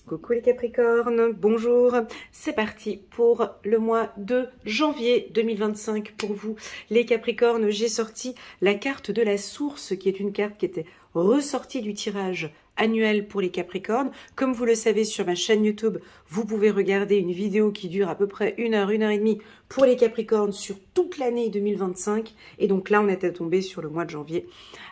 Coucou les Capricornes, bonjour, c'est parti pour le mois de janvier 2025 pour vous les Capricornes. J'ai sorti la carte de la source qui est une carte qui était ressortie du tirage annuel pour les Capricornes. Comme vous le savez sur ma chaîne YouTube, vous pouvez regarder une vidéo qui dure à peu près 1 heure, 1 heure et demie pour les Capricornes sur toute l'année 2025. Et donc là, on était tombé sur le mois de janvier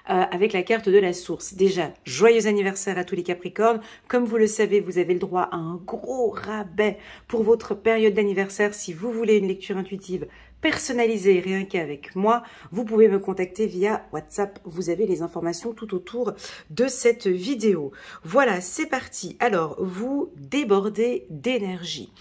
avec la carte de la source. Déjà, joyeux anniversaire à tous les Capricornes. Comme vous le savez, vous avez le droit à un gros rabais pour votre période d'anniversaire. Si vous voulez une lecture intuitive personnalisée rien qu'avec moi, vous pouvez me contacter via WhatsApp. Vous avez les informations tout autour de cette vidéo. Voilà, c'est parti. Alors, vous débordez d'énergie.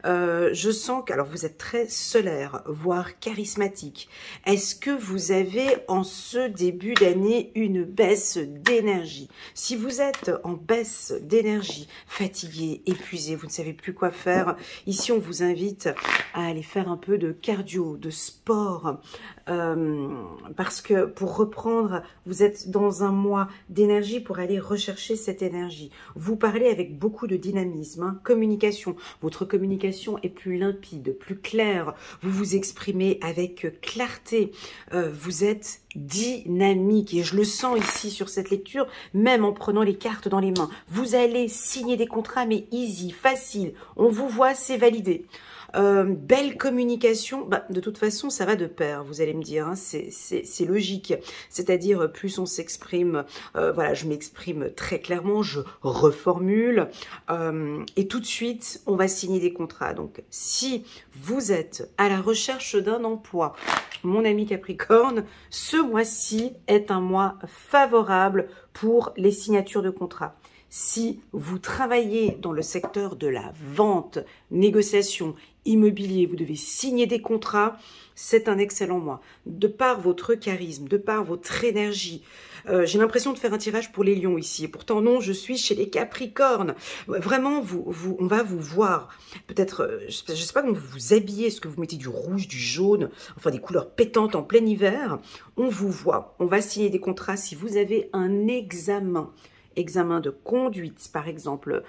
Je sens que alors vous êtes très solaire, voire charismatique. Est-ce que vous avez en ce début d'année une baisse d'énergie? Si vous êtes en baisse d'énergie, fatigué, épuisé, vous ne savez plus quoi faire, ici on vous invite à aller faire un peu de cardio, de sport, parce que pour reprendre, vous êtes dans un mois d'énergie pour aller rechercher cette énergie. Vous parlez avec beaucoup de dynamisme, hein, communication. Votre communication est plus limpide, plus claire. Vous vous exprimez avec clarté. Vous êtes dynamique et je le sens ici sur cette lecture, même en prenant les cartes dans les mains. Vous allez signer des contrats, mais easy, facile. On vous voit, c'est validé. Belle communication, bah, de toute façon ça va de pair, vous allez me dire, hein, c'est logique, c'est-à-dire plus on s'exprime, voilà, je m'exprime très clairement, je reformule, et tout de suite on va signer des contrats. Donc si vous êtes à la recherche d'un emploi, mon ami Capricorne, ce mois-ci est un mois favorable pour les signatures de contrats. Si vous travaillez dans le secteur de la vente, négociation, immobilier, vous devez signer des contrats, c'est un excellent mois. De par votre charisme, de par votre énergie, j'ai l'impression de faire un tirage pour les lions ici. Et pourtant non, je suis chez les Capricornes. Vraiment, on va vous voir. Peut-être, je ne sais pas comment vous vous habillez, est-ce que vous mettez du rouge, du jaune, enfin des couleurs pétantes en plein hiver. On vous voit, on va signer des contrats si vous avez un examen de conduite, par exemple,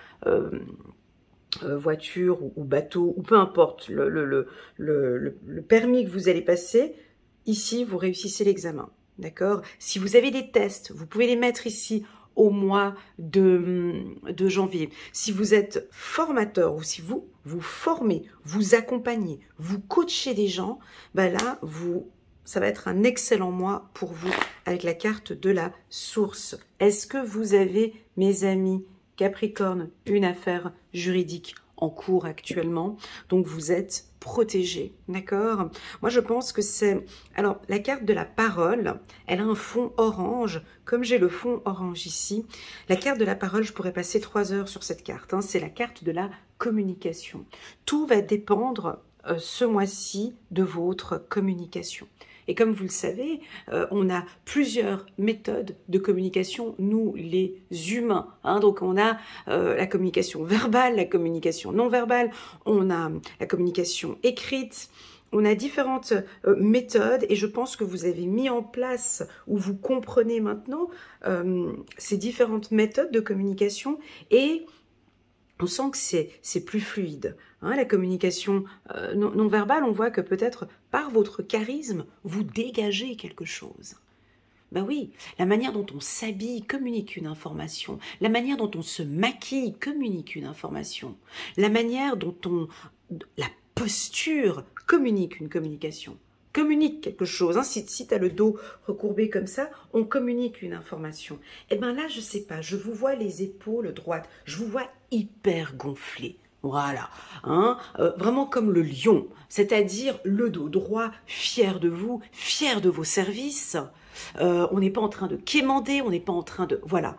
voiture ou bateau, ou peu importe, le permis que vous allez passer, ici, vous réussissez l'examen, d'accord? Si vous avez des tests, vous pouvez les mettre ici au mois de janvier. Si vous êtes formateur ou si vous formez, vous accompagnez, vous coachez des gens, ben là, ça va être un excellent mois pour vous avec la carte de la source. Est-ce que vous avez, mes amis Capricorne, une affaire juridique en cours actuellement? Donc vous êtes protégé, d'accord? Moi je pense que c'est... Alors la carte de la parole, elle a un fond orange, comme j'ai le fond orange ici. La carte de la parole, je pourrais passer 3 heures sur cette carte, hein. C'est la carte de la communication. Tout va dépendre ce mois-ci de votre communication. Et comme vous le savez, on a plusieurs méthodes de communication, nous les humains, hein. Donc on a la communication verbale, la communication non verbale, on a la communication écrite, on a différentes méthodes et je pense que vous avez mis en place ou vous comprenez maintenant ces différentes méthodes de communication et on sent que c'est plus fluide. Hein, la communication non verbale, on voit que peut-être par votre charisme, vous dégagez quelque chose. Ben oui, la manière dont on s'habille communique une information. La manière dont on se maquille communique une information. La manière dont la posture communique une communication. Communique quelque chose. Hein. Si tu as le dos recourbé comme ça, on communique une information. Et bien là, je sais pas, je vous vois les épaules droites, je vous vois hyper gonflé. Voilà, hein, vraiment comme le lion, c'est-à-dire le dos droit, fier de vous, fier de vos services. On n'est pas en train de quémander, on n'est pas en train de... Voilà.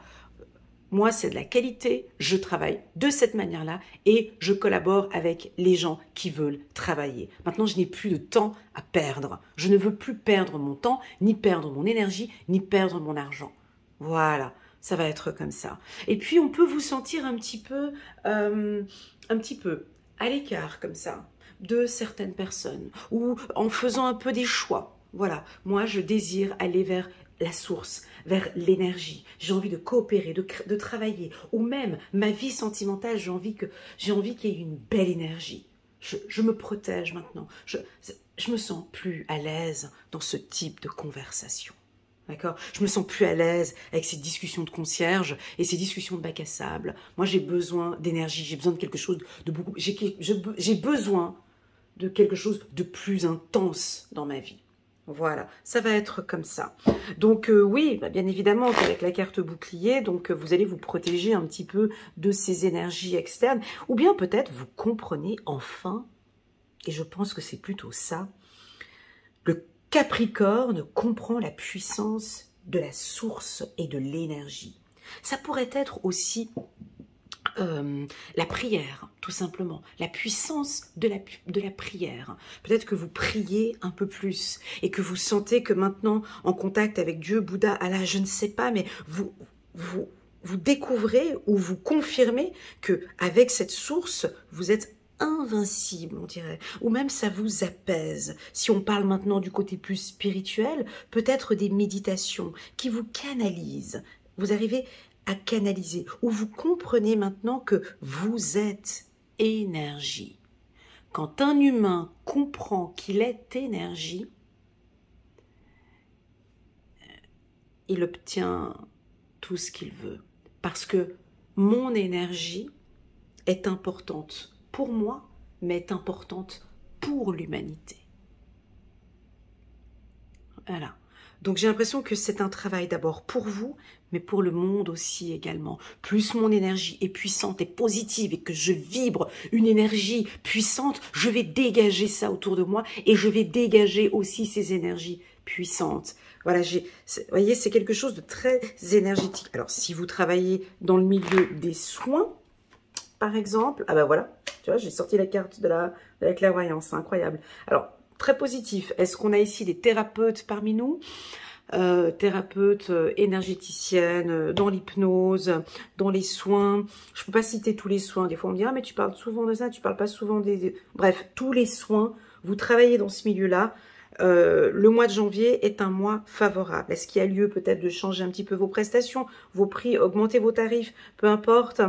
Moi, c'est de la qualité, je travaille de cette manière-là et je collabore avec les gens qui veulent travailler. Maintenant, je n'ai plus de temps à perdre. Je ne veux plus perdre mon temps, ni perdre mon énergie, ni perdre mon argent. Voilà, ça va être comme ça. Et puis, on peut vous sentir un petit peu à l'écart comme ça de certaines personnes ou en faisant un peu des choix. Voilà, moi, je désire aller vers la source, vers l'énergie. J'ai envie de coopérer, de travailler. Ou même, ma vie sentimentale, j'ai envie qu'il y ait une belle énergie. Je me protège maintenant. Je me sens plus à l'aise dans ce type de conversation. D'accord? Je me sens plus à l'aise avec ces discussions de concierge et ces discussions de bac à sable. Moi, j'ai besoin d'énergie, j'ai besoin de quelque chose de beaucoup... J'ai besoin de quelque chose de plus intense dans ma vie. Voilà, ça va être comme ça. Donc oui, bah, bien évidemment qu'avec la carte bouclier, donc vous allez vous protéger un petit peu de ces énergies externes. Ou bien peut-être vous comprenez enfin, et je pense que c'est plutôt ça, le Capricorne comprend la puissance de la source et de l'énergie. Ça pourrait être aussi la prière, tout simplement. La puissance de la prière. Peut-être que vous priez un peu plus et que vous sentez que maintenant, en contact avec Dieu, Bouddha, Allah, je ne sais pas, mais vous découvrez ou vous confirmez que avec cette source, vous êtes invincible, on dirait, ou même ça vous apaise. Si on parle maintenant du côté plus spirituel, peut-être des méditations qui vous canalisent. Vous arrivez à canaliser, ou vous comprenez maintenant que vous êtes énergie. Quand un humain comprend qu'il est énergie, il obtient tout ce qu'il veut. Parce que mon énergie est importante pour moi, mais est importante pour l'humanité. Voilà. Donc j'ai l'impression que c'est un travail d'abord pour vous, mais pour le monde aussi également. Plus mon énergie est puissante et positive et que je vibre une énergie puissante, je vais dégager ça autour de moi et je vais dégager aussi ces énergies puissantes. Voilà, vous voyez, c'est quelque chose de très énergétique. Alors si vous travaillez dans le milieu des soins, par exemple, ah ben voilà, tu vois, j'ai sorti la carte de la clairvoyance, c'est incroyable. Alors, très positif. Est-ce qu'on a ici des thérapeutes parmi nous? Thérapeutes, énergéticiennes, dans l'hypnose, dans les soins. Je ne peux pas citer tous les soins. Des fois, on me dit « Ah, mais tu parles souvent de ça, tu parles pas souvent des... » Bref, tous les soins, vous travaillez dans ce milieu-là. Le mois de janvier est un mois favorable. Est-ce qu'il y a lieu peut-être de changer un petit peu vos prestations, vos prix, augmenter vos tarifs, peu importe,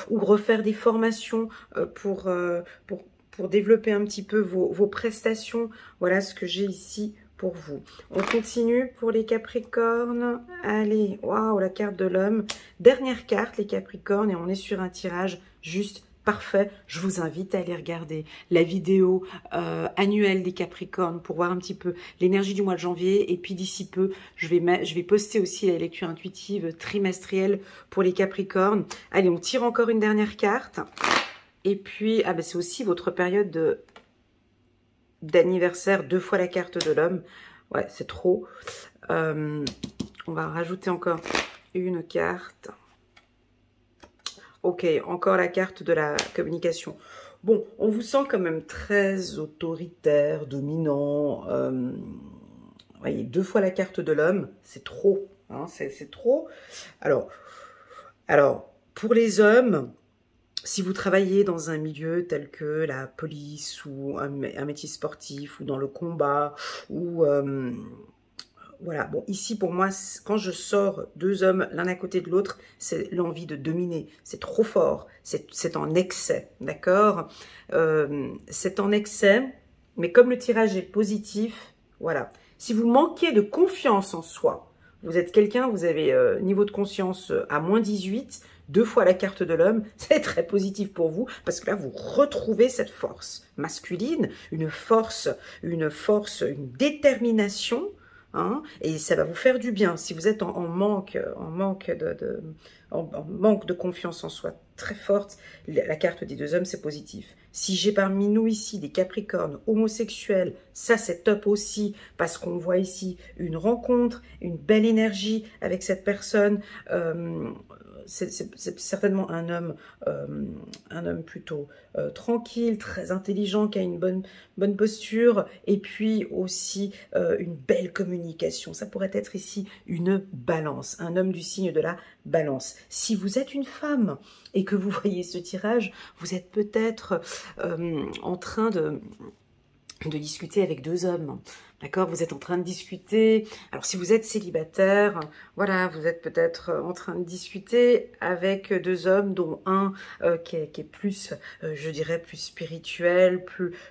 ou refaire des formations pour développer un petit peu vos prestations. Voilà ce que j'ai ici pour vous. On continue pour les Capricornes. Allez, waouh, la carte de l'homme. Dernière carte, les Capricornes, et on est sur un tirage juste parfait. Je vous invite à aller regarder la vidéo annuelle des Capricornes pour voir un petit peu l'énergie du mois de janvier. Et puis d'ici peu, je vais poster aussi la lecture intuitive trimestrielle pour les Capricornes. Allez, on tire encore une dernière carte. Et puis, ah ben c'est aussi votre période d'anniversaire, 2 fois la carte de l'homme. Ouais, c'est trop. On va rajouter encore une carte. Ok, encore la carte de la communication. Bon, on vous sent quand même très autoritaire, dominant. Voyez, 2 fois la carte de l'homme, c'est trop. Hein, c'est trop. Alors, pour les hommes... Si vous travaillez dans un milieu tel que la police ou un métier sportif ou dans le combat ou voilà, bon ici pour moi quand je sors 2 hommes l'un à côté de l'autre, c'est l'envie de dominer, c'est trop fort, c'est en excès, d'accord, c'est en excès, mais comme le tirage est positif, voilà, si vous manquez de confiance en soi, vous êtes quelqu'un, vous avez niveau de conscience à -18, 2 fois la carte de l'homme, c'est très positif pour vous, parce que là, vous retrouvez cette force masculine, une force, une détermination, hein, et ça va vous faire du bien. Si vous êtes en manque de confiance en soi très forte, la carte des 2 hommes, c'est positif. Si j'ai parmi nous ici des Capricornes homosexuels, ça c'est top aussi, parce qu'on voit ici une rencontre, une belle énergie avec cette personne. C'est certainement un homme plutôt tranquille, très intelligent, qui a une bonne posture, et puis aussi une belle communication. Ça pourrait être ici une balance, un homme du signe de la balance. Si vous êtes une femme et que vous voyez ce tirage, vous êtes peut-être en train de discuter avec 2 hommes. D'accord, vous êtes en train de discuter. Alors, si vous êtes célibataire, voilà, vous êtes peut-être en train de discuter avec deux hommes, dont un qui est plus, je dirais, plus spirituel,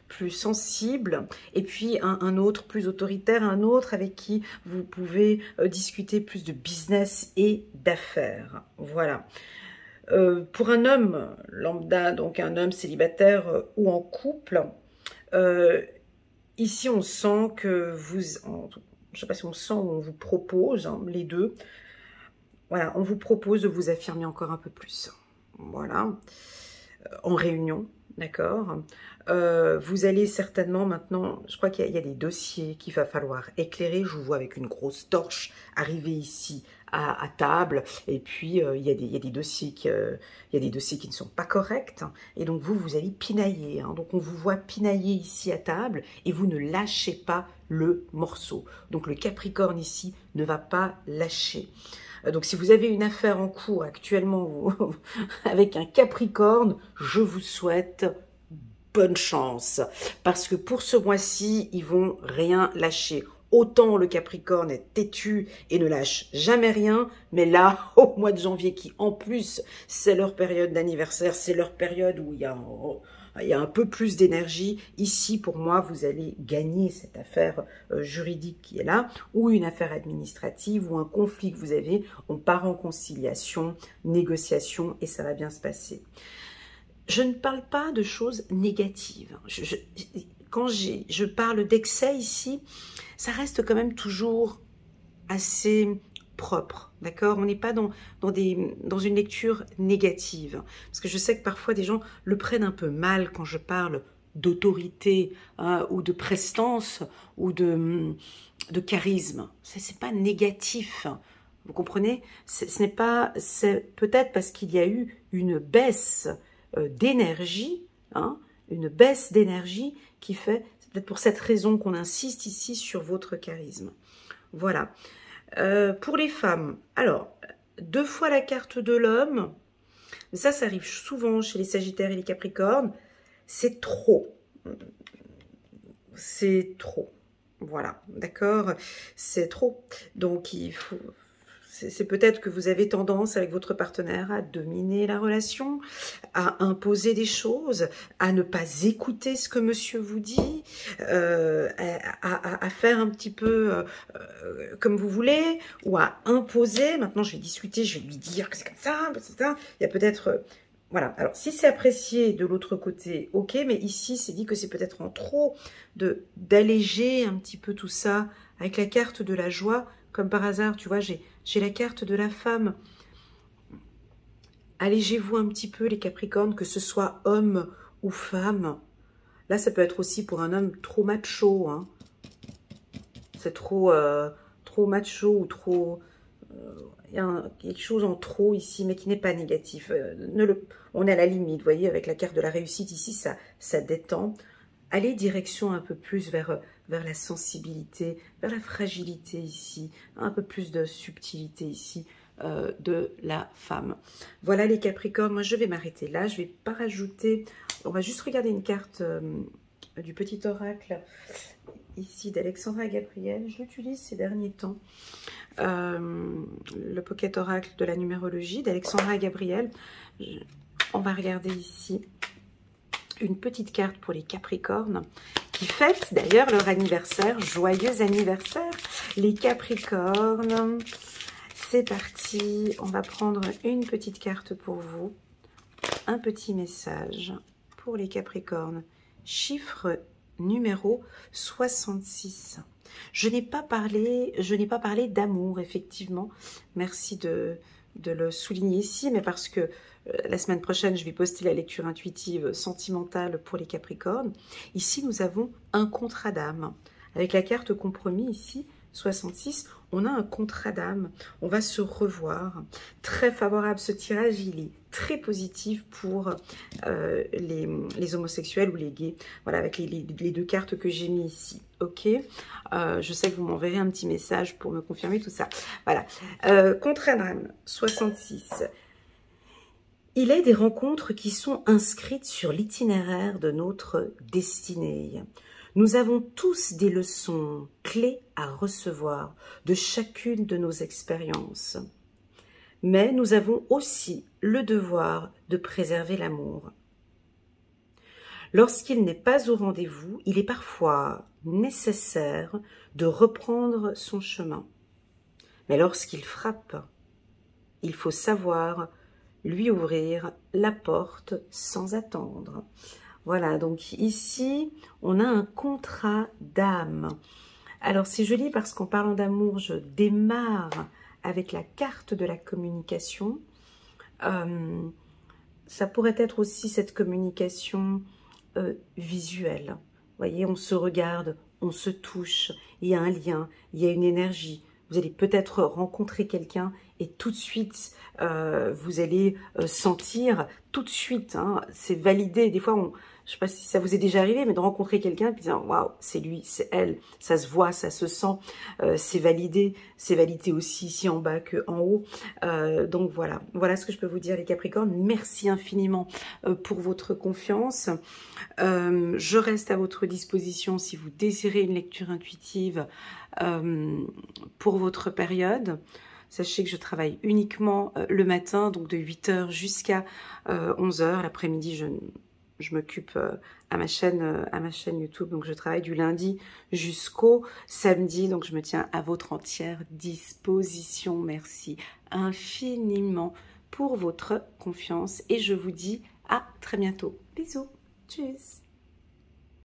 plus sensible, et puis un autre plus autoritaire, un autre avec qui vous pouvez discuter plus de business et d'affaires. Voilà. Pour un homme lambda, donc un homme célibataire ou en couple, ici, on sent que vous, je ne sais pas si on sent ou on vous propose, hein, les deux, voilà, on vous propose de vous affirmer encore un peu plus. Voilà, en réunion, d'accord. Vous allez certainement maintenant, je crois qu'il y a des dossiers qu'il va falloir éclairer. Je vous vois avec une grosse torche arriver ici à table, et puis il y a des dossiers qui ne sont pas corrects, et donc vous allez pinailler, hein. Donc on vous voit pinailler ici à table, et vous ne lâchez pas le morceau. Donc le Capricorne ici ne va pas lâcher. Donc si vous avez une affaire en cours actuellement avec un Capricorne, je vous souhaite bonne chance, parce que pour ce mois-ci, ils vont rien lâcher. Autant le Capricorne est têtu et ne lâche jamais rien, mais là, au mois de janvier, qui en plus, c'est leur période d'anniversaire, c'est leur période où il y a un peu plus d'énergie. Ici, pour moi, vous allez gagner cette affaire juridique qui est là, ou une affaire administrative, ou un conflit que vous avez. On part en conciliation, négociation, et ça va bien se passer. Je ne parle pas de choses négatives. Quand je parle d'excès ici, ça reste quand même toujours assez propre, d'accord? On n'est pas dans une lecture négative. Parce que je sais que parfois des gens le prennent un peu mal quand je parle d'autorité, hein, ou de prestance, ou de charisme. C'est pas négatif. Vous comprenez? Ce n'est pas, c'est peut-être parce qu'il y a eu une baisse d'énergie, hein, une baisse d'énergie qui fait, c'est peut-être pour cette raison qu'on insiste ici sur votre charisme. Voilà. Pour les femmes, alors, 2 fois la carte de l'homme, ça arrive souvent chez les Sagittaires et les Capricornes, c'est trop. C'est trop. Voilà, d'accord? C'est trop. Donc, il faut... C'est peut-être que vous avez tendance avec votre partenaire à dominer la relation, à imposer des choses, à ne pas écouter ce que monsieur vous dit, à faire un petit peu comme vous voulez, ou à imposer. Maintenant, je vais discuter, je vais lui dire que c'est comme ça, etc. Il y a peut-être... voilà, alors si c'est apprécié de l'autre côté, ok, mais ici, c'est dit que c'est peut-être en trop d'alléger un petit peu tout ça avec la carte de la joie. Comme par hasard, tu vois, j'ai la carte de la femme. Allégez-vous un petit peu les Capricornes, que ce soit homme ou femme. Là, ça peut être aussi pour un homme trop macho, hein. C'est trop macho ou trop... il y a quelque chose en trop ici, mais qui n'est pas négatif. On est à la limite, vous voyez, avec la carte de la réussite ici, ça détend. Allez direction un peu plus vers la sensibilité, vers la fragilité ici, un peu plus de subtilité ici de la femme. Voilà les Capricornes, moi je vais m'arrêter là, je ne vais pas rajouter, on va juste regarder une carte du petit oracle ici d'Alexandra Gabriel. Je l'utilise ces derniers temps, le pocket oracle de la numérologie d'Alexandra Gabriel. On va regarder ici une petite carte pour les Capricornes qui fêtent d'ailleurs leur anniversaire. Joyeux anniversaire les Capricornes. C'est parti, on va prendre une petite carte pour vous, un petit message pour les Capricornes. Chiffre numéro 66. Je n'ai pas parlé d'amour, effectivement. Merci de le souligner ici, mais parce que la semaine prochaine, je vais poster la lecture intuitive sentimentale pour les Capricornes. Ici, nous avons un contrat d'âme. Avec la carte compromis ici, 66, on a un contrat d'âme. On va se revoir. Très favorable ce tirage, il est très positif pour les homosexuels ou les gays. Voilà, avec les 2 cartes que j'ai mis ici. Ok, je sais que vous m'enverrez un petit message pour me confirmer tout ça. Voilà, contrat d'âme, 66. Il est des rencontres qui sont inscrites sur l'itinéraire de notre destinée. Nous avons tous des leçons clés à recevoir de chacune de nos expériences. Mais nous avons aussi le devoir de préserver l'amour. Lorsqu'il n'est pas au rendez-vous, il est parfois nécessaire de reprendre son chemin. Mais lorsqu'il frappe, il faut savoir lui ouvrir la porte sans attendre. Voilà, donc ici, on a un contrat d'âme. Alors, c'est joli parce qu'en parlant d'amour, je démarre avec la carte de la communication. Ça pourrait être aussi cette communication visuelle. Vous voyez, on se regarde, on se touche, il y a un lien, il y a une énergie. Vous allez peut-être rencontrer quelqu'un et tout de suite, vous allez sentir, tout de suite, hein, c'est validé. Des fois, je ne sais pas si ça vous est déjà arrivé, mais de rencontrer quelqu'un et de dire « Waouh, c'est lui, c'est elle », ça se voit, ça se sent, c'est validé aussi ici en bas qu'en haut. Donc voilà, voilà ce que je peux vous dire les Capricornes. Merci infiniment pour votre confiance. Je reste à votre disposition si vous désirez une lecture intuitive pour votre période. Sachez que je travaille uniquement le matin, donc de 8 h jusqu'à 11 h. L'après-midi, je m'occupe à ma chaîne YouTube, donc je travaille du lundi jusqu'au samedi, donc je me tiens à votre entière disposition. Merci infiniment pour votre confiance et je vous dis à très bientôt. Bisous, tchuss.